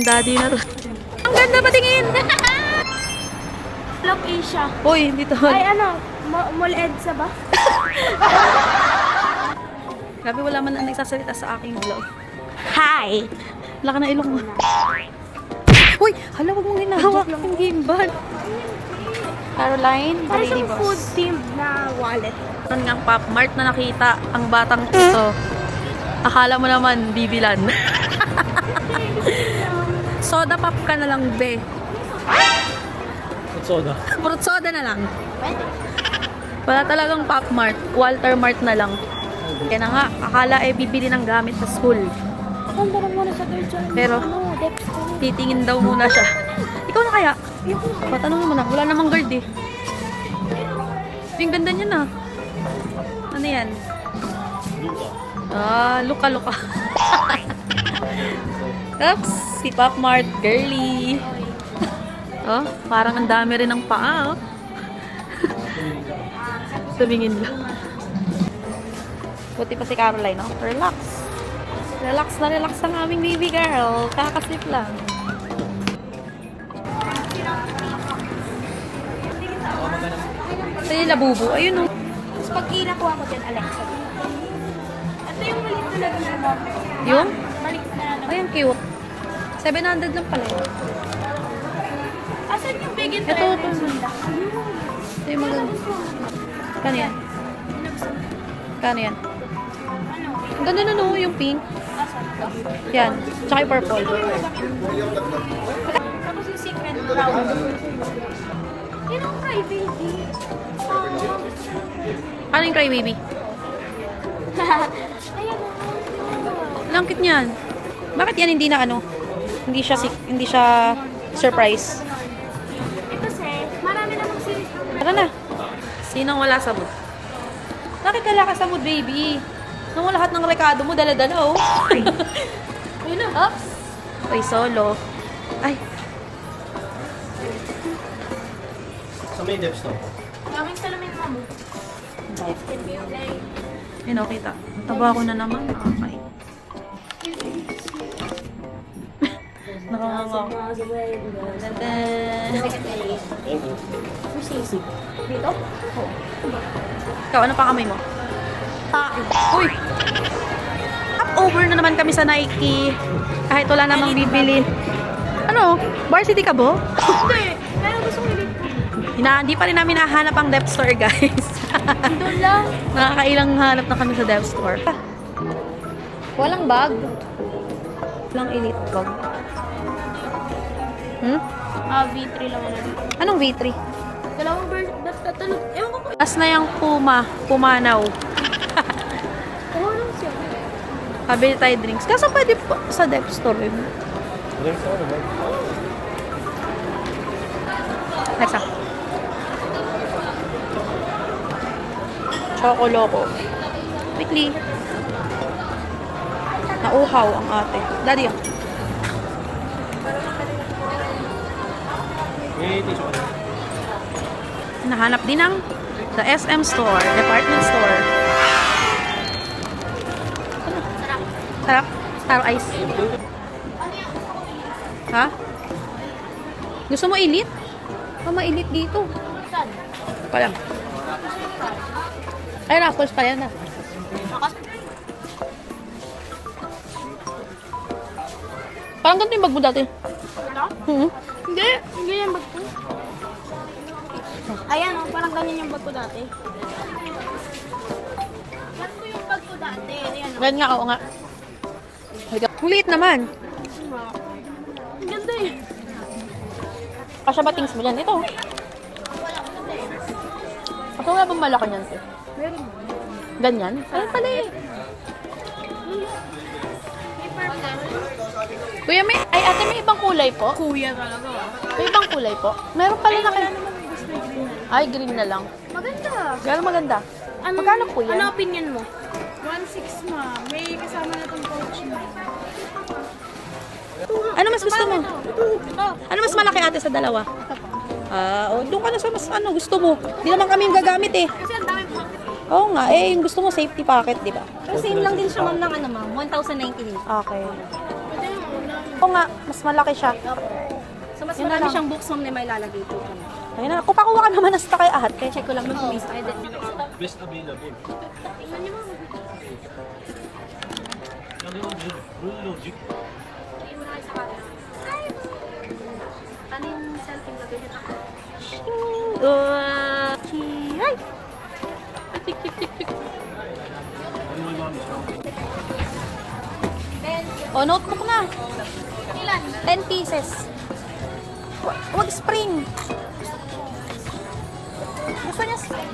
daddy na to. Ang ganda patingin! Vlog Asia. Uy, hindi to. Ay ano, Mall Edsa ba? Grabe, wala man ang nagsasalita sa aking vlog. Hi! Wala ka na ilong mo. Uy, hala, wag mong hinahawak yung gimbal. Caroline, the Parang lady siyang boss. food themed na wallet. Ano nga Pop Mart na nakita ang batang ito. Akala mo naman bibilan. Soda pop ka na lang, be. Soda. Purot soda na lang. Pwede. Wala talagang Pop Mart. Walter Mart na lang. Kaya na nga, akala bibili ng gamit sa school. Ang darang muna sa third channel. Pero, titingin daw muna siya. Ikaw na kaya? Patanungin mo na. Wala namang guard eh. Yung ganda niya na. Ano yan? Luka-luka. Oops, si Pop Mart, girly. Oh, parang ang dami rin ng paa, oh. Tumingin lang. Buti pa si Caroline, no? Relax. Relax na relax ang aming baby girl. Kakasip lang. Ito yung labubo. Ayun, oh. Tapos pag kinakuha ko dyan, Alexa. Ito yung maliit na lang na mom. Yung? Maliit na lang. Ay, ang cute. 700 lang pala yun. Asan yung big and Ito, ito. Sunda? Ito yung maganda. Kano yan? Kano yan? Ano? Ang ganda na, no? Yung pink. Asan to? Yan. Tsaka yung purple. Tapos yung secret brown. Yun ang cry baby. Ano yung cry baby? Ayan o. Langkit niyan. Bakit yan hindi na ano? Hindi siya surprise. Kasi marami namang series. Tara na. Sinong wala sa mood? Bakit wala ka sa mood, baby? Nung lahat ng rekado mo, dala-dala, oh. Ayun na. Oops. Uy, solo. Ay, Sa may depths to. Daming salamin mo. yun, okay ta. Ang taba ko na naman. Okay. Nakakanga ako. Thank you. Dito? Ikaw, ano pa kamay mo? Uy! Up over na naman kami sa Nike. Kahit wala namang bibili. Ano? Varsity ka ba? Hindi. Pero gusto ko ulit. Hindi pa rin namin nahanap ang depth store, guys. Doon lang. Nakakailang hanap na kami sa depth store. Walang bag. Walang elite bag. V3 lang ano. Anong V3? Dalawang version. Tatalog. Ewan ko kung Tapos na yung Pumanaw. ano siya. Pabili tayo drinks. Kaso pwede sa depth store. Eh. There's all right. Next ah. Choco Loco. Quickly. Nauhaw ang ate. Daddy ah. May tissue ka na. Nahanap din ng the SM store, department store. Sarap. Star Ice. Ha? Gusto mo elite? Mainit dito. Saan? Pa lang. Ay, Raffles pa yan ah. Parang ganito yung bag mo dati. Ano? Hindi. Hindi yan bag ko. Ayan o, parang ganyan yung bag ko dati. Yan ko yung bag ko dati. Ayan o. Ganyan nga, oo nga. Ang liit naman. Ang ganda eh. Kasya ba things mo dyan? Ito. Kasi wala bang malaki niyan? Te? Meron. Ganyan? Ayun pala eh. May purple. Kuya, ay ate, may ibang kulay po? Kuya talaga. May ibang kulay po? Meron pala na kayo. Naman gusto yung green na. Ay, green na lang. Maganda. Gano'ng maganda? Magkano po yan? Ano opinion mo? 1.6 ma. May kasama na itong coach na. Ano mas gusto mo? Ito. Ano mas malaki ate sa dalawa? Doon ka na sa mas ano gusto mo. Hindi naman kami yung gagamit eh. Kasi ang dami pocket. Oo nga, yung gusto mo safety pocket, di ba? Pero same lang din siya ma'am ng ano ma'am, 1,019. Okay. Pwede yung una. Oo nga, mas malaki siya. So, mas Yun na marami lang. siyang buksom na may lalagay ito. Ayun na, kupakuha ka naman ng stock kay ate. Check ko lang nung kumis. Ay, Best available. tingnan niyo mo. Rule logic. Tingnan mo na kayo sa camera. Ano yung selfie lagay niya? Ay! Tik, tik, tik, tik. Ano may mami? O, notebook na. Ilan? 10 pieces. Wag spring. Gusto niya spring.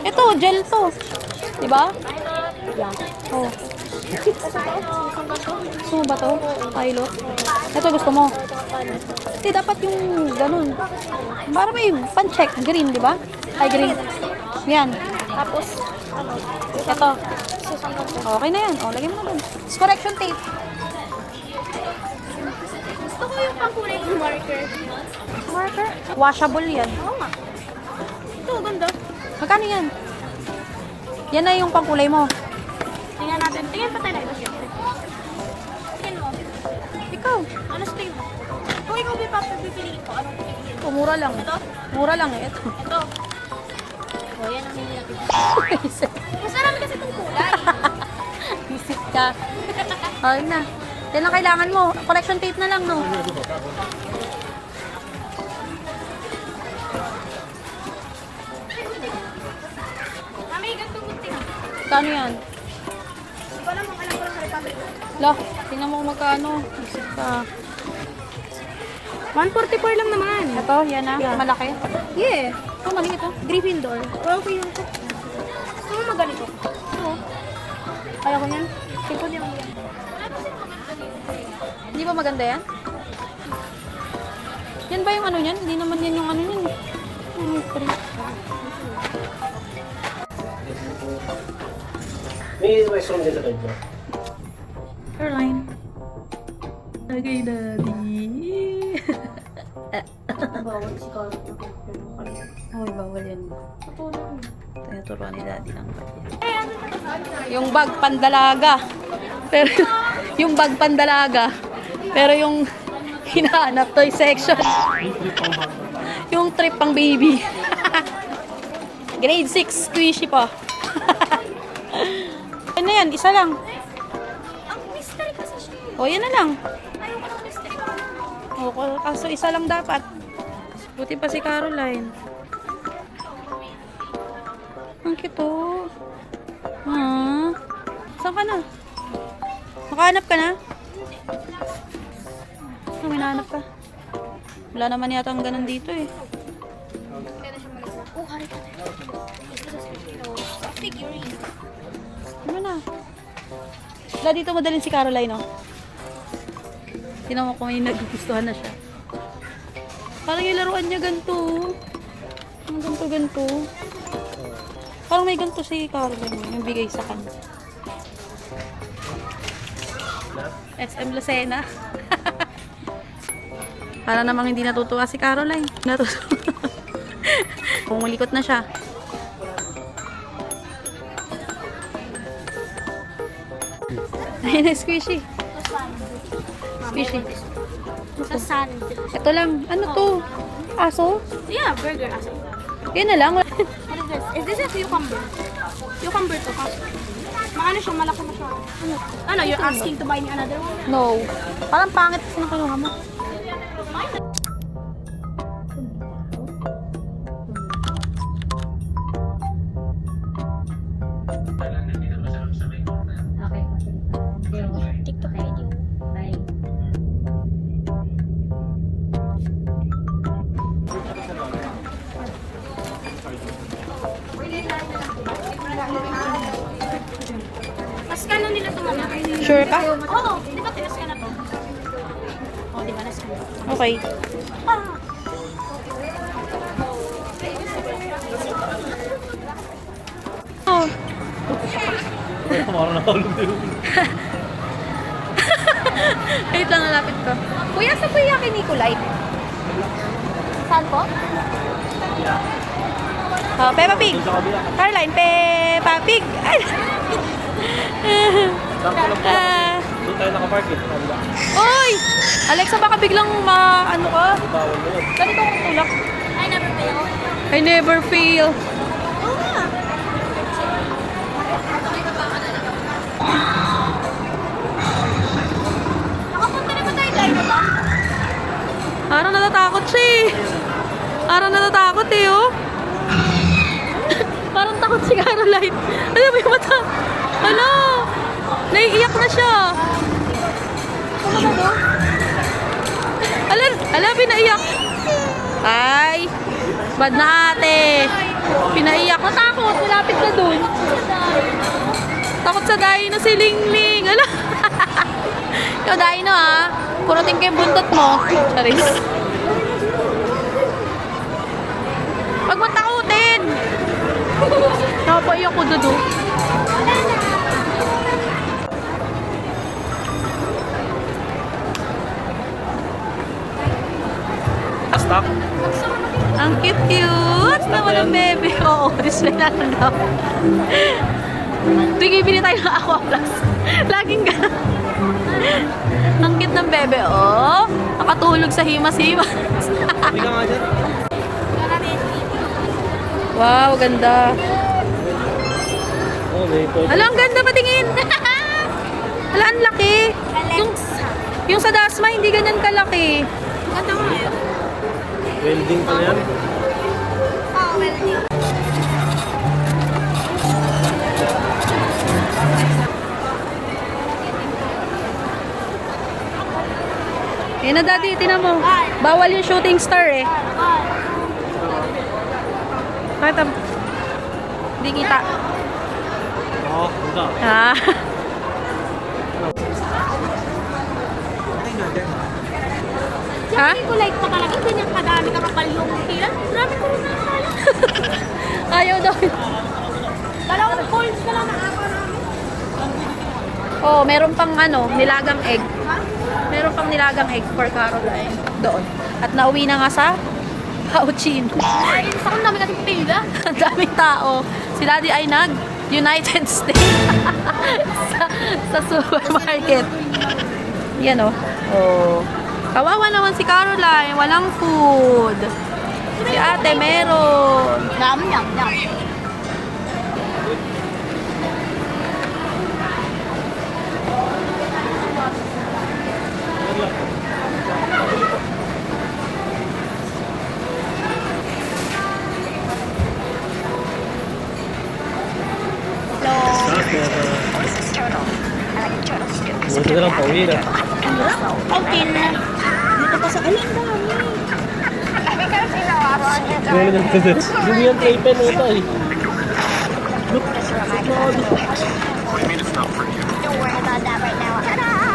Ito, gel to. Diba? Yan. Oh. Gusto mo ba to? Pilot? Ito gusto mo? Hindi, dapat yung ganun. Para may pan-check. Green, di ba? Ay, green. Yan. Tapos, ano? Ito. Susanggan ko. Okay na yan. O, lagyan mo na dun. Correction tape. Gusto ko yung pangkulay ng marker. Marker. Washable yan. Oo nga. Ito, ganda. Magkano yan? Yan na yung pangkulay mo. Tingnan natin. Tingnan pa tayo na ito. Tingnan mo. Ikaw. Ano sa tingin mo? Kung ikaw pipiliin ko, anong pipiliin mo? Ito, mura lang. Ito? Mura lang eh. Ito. Ito. O, yan ang hindi natin. Mas marami kasi itong kulay. Visit ka. Okay na. Yan lang kailangan mo. Collection tape na lang, no? Mami, ganito gunting. Kano yan? Hindi ko alam kung alam ko lang sa Republic. Lah, tingnan mo kung magkano. Visit ka. 144 lang naman. Ito, yan na. Malaki. Yeah. Ito, maliit oh. Gryffindor. Okay yung ito. Gusto mo maganito? Oo. Kaya ko yan. Sipon yung yan. Hindi ba maganda yan? Yan ba yung ano yan? Hindi naman yan yung ano yan. Ano yung free? May restroom din sa third floor. Caroline. Okay, daddy. Bawal si Carl. Ay, bawal yan. Tinuturuan ni daddy lang. Eh, ano na ito? Yung bag pandalaga. Pero yung bag pandalaga. Pero yung hinahanap toy section. Yung trip pang baby. Grade 6 squishy pa. Ano yan? Isa lang. Ang mystery kasi siya. O, yan na lang. Ayoko ng mystery. O, kaso isa lang dapat. Buti pa si Caroline. Ang cute oh. Ah. Saan ka na? Makahanap ka na? May hinahanap ka? Wala naman yata ang ganun dito eh. Kaya na siya mag-isa. Oh, hari ka tayo. Gusto sa figurine. Ano na? Wala dito madalhin si Caroline oh. Tingnan mo kung may nagugustuhan na siya. Parang yung laruan niya ganito. Ang ganito. Parang may ganito si Caroline yung bigay sa kanya. SM Lucena. Para namang hindi natutuwa si Caroline. Natutuwa. Pumulikot na siya. Ayun na, squishy. Squishy. Sa sand. Ito lang. Ano to? Aso? Yeah, burger. Asa. Yan na lang. What is this? Is this a cucumber? Cucumber to. Maano siya, malaki na siya. Ano, you're asking to buy me another one? No. Parang pangit kasi nakuha mo. TikTok video. Mas kano nila ito muna? Sure ka? Oo, di ba tinas ka na to? Oo, di ba nas ka na? Okay. Ah! Oh. Parang nakalong din. Wait lang, nalapit ko. Kuya, sa kuya kay Nicolite? Saan po? Oh, Peppa Pig. Caroline, Peppa Pig. Ay. Doon tayo nakapark eh. Kabila. Oy! Alexa, baka biglang ano ka? Bawal mo yun. Ganito akong tulak. I never fail. I never fail. Oo nga. Nakapunta na ba tayo tayo ba? Parang natatakot siya eh. Parang natatakot eh, oh. Parang takot si Caroline. Ano ba yung mata? Ano? Naiiyak na siya. Ano ba Ala, pinaiyak. Ay, bad na ate. Pinaiyak. Natakot, malapit na dun. Takot sa dahil na si Lingling. Ala. Ikaw dahil na ha. Punutin ko yung buntot mo. Charis. Huwag mo takutin. Napaiyak ko dudu. Stop. Ang cute-cute naman ng bebe. Oo, display na lang daw. Bigay-bili tayo ng Aqua Plus. Laging gano'n. Ang cute ng bebe, oh. Nakatulog sa himas-himas. Hindi ka nga dyan. Wow, ganda. Oh, may toy. Hala, ang ganda patingin. Hala, ang laki. Yung sa Dasma, hindi ganyan kalaki. Ganda nga yun. Welding pa na yan. Oo, well, Eh na daddy, tinan mo. Bawal yung shooting star eh. Kahit hindi kita. Oo, punta. Ah. Ha? Hindi ko like pa talaga. Ganyan kadami kakapal yung tira. Grabe ko rin nakakala. Ayaw daw. Dalawang coins na lang nakapa namin. Oh, meron pang ano, nilagang egg. Meron pang nilagang egg for Caroline. Doon. At nauwi na nga sa Cauchin. Ay, sa kong dami natin pila. Ang daming tao. Si Daddy ay nag-United States. sa supermarket. Yan oh. Oh. Kawawa naman si Caroline. Walang food. Si ate meron. Yum, yum, yum. Buti na lang pauwi na. Okay na. Dito pa sa alin dami. Gano'n na ito. Hindi yan playpen mo ito eh. Don't worry about that right now. Ta-da!